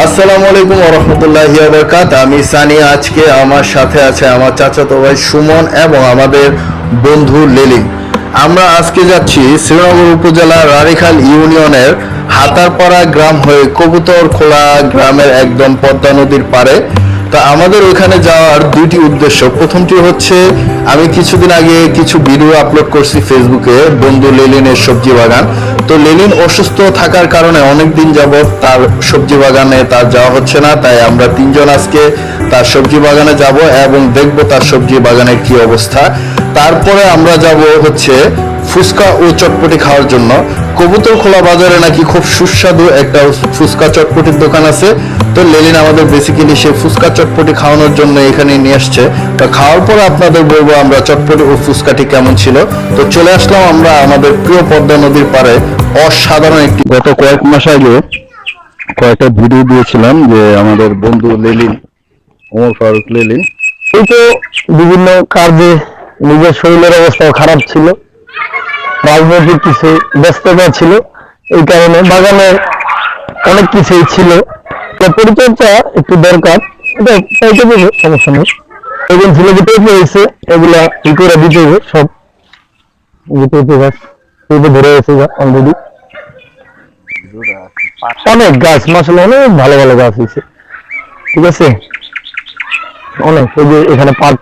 আসসালামু আলাইকুম ওয়া রাহমাতুল্লাহি ওয়া বারাকাতুহু। আমি সানি। আজকে আমার সাথে আছে আমার চাচাতো ভাই সুমন এবং আমাদের বন্ধু লেলিন। আমরা আজকে যাচ্ছি শ্রীনগর উপজেলা রানীখাল ইউনিয়নের হাতারপাড়া গ্রাম হয়ে কবুতরখোলা গ্রামের একদম পদ্মা নদীর পাড়ে। তো আমাদের ওইখানে যাওয়ার দুইটি উদ্দেশ্য। প্রথমটি হচ্ছে, আমি কিছুদিন আগে কিছু ভিডিও আপলোড করছি ফেসবুকে বন্ধু লেলিনের সবজি বাগান। তো লেলিন অসুস্থ থাকার কারণে অনেক দিন যাবত তার সবজি বাগানে তার যাওয়া হচ্ছে না, তাই আমরা তিনজন আজকে তার সবজি বাগানে যাব এবং দেখব তার সবজি বাগানের কি অবস্থা। তারপরে আমরা যাব হচ্ছে ফুচকা ও চটপটি খাওয়ার জন্য। কবুতরখোলা বাজারে নাকি খুব সুস্বাদু একটা ফুচকা চটপটির দোকান আছে। তো লেলিন আমাদের বেসিক্যালি সেই ফুচকা চটপটি খাওয়ানোর জন্য এখানে নিয়ে আসছে। তো খাওয়ার পর আপনাদের বলবো আমরা চটপটি ও ফুচকাটি কেমন ছিল। তো চলে আসলাম আমরা আমাদের প্রিয় পদ্মা নদীর পাড়ে। অসাধারণ একটি, গত কয়েক মাস আগে কয়েকটা ভিডিও দিয়েছিলাম যে আমাদের বন্ধু লেলিন, ওমর ফারুক লেলিন, এই তো বিভিন্ন কাজে নিজের শরীরের অবস্থাও খারাপ ছিল, রাজনৈতিক কিছু ব্যস্ততা ছিল, এই কারণে বাগানে অনেক কিছুই ছিল। তো পরিচর্যা একটু দরকার, এটা পাইতে দেবো, সমস্যা নেই। এখন ছিল যে হয়েছে, এগুলা ই করে দিতে হবে সব। গাছ ধরে গেছে অলরেডি, অনেক গাছ মাসালে অনেক ভালো ভালো গাছ হয়েছে, ঠিক আছে অনেক। এই যে এখানে পার্ক,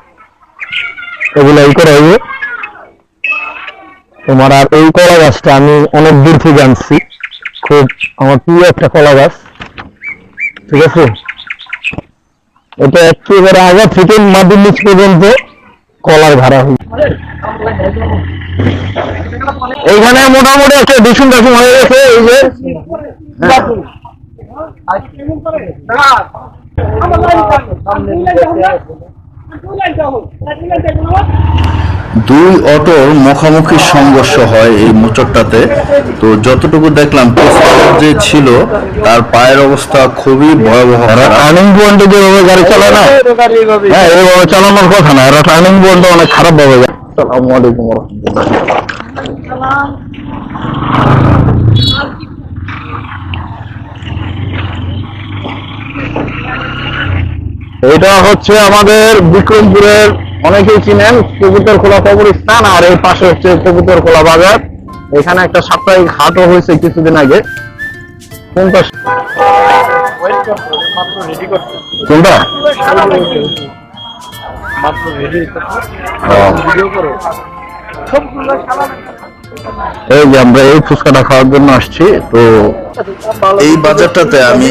এগুলো ই করা হইবে তোমার। আর এই কলা গাছটা আমি অনেক দূর থেকে আনছি, খুব আমার প্রিয় একটা কলা গাছ, ঠিক আছে। এটা একেবারে আগা থেকে মাটির নিচ পর্যন্ত কলার ধারা হয়েছে। এইখানে মোটামুটি একটা ডিসুম ডাসুম হয়ে গেছে। এই যে দুই অটোর মুখোমুখি সংঘর্ষ হয় এই মোচড়টাতে। তো যতটুকু দেখলাম যে ছিল তার পায়ের অবস্থা খুবই ভয়াবহ। টার্নিং পয়েন্টে যেভাবে গাড়ি চালায় না, হ্যাঁ এইভাবে চালানোর কথা না, এরা টার্নিং পয়েন্টটা অনেক খারাপ ভাবে। আসসালামু আলাইকুম ওয়া রাহমাতুল্লাহ। এটা হচ্ছে আমাদের বিক্রমপুরের, অনেকেই চিনেন, কবুতরখোলা কবরস্থান। আর এই পাশে হচ্ছে কবুতরখোলা বাজার। এখানে একটা সাপ্তাহিক হাটও হয়েছে কিছুদিন আগে। কোনটা কোনটা এই যে আমরা এই ফুচকাটা খাওয়ার জন্য আসছি। তো এই বাজারটাতে আমি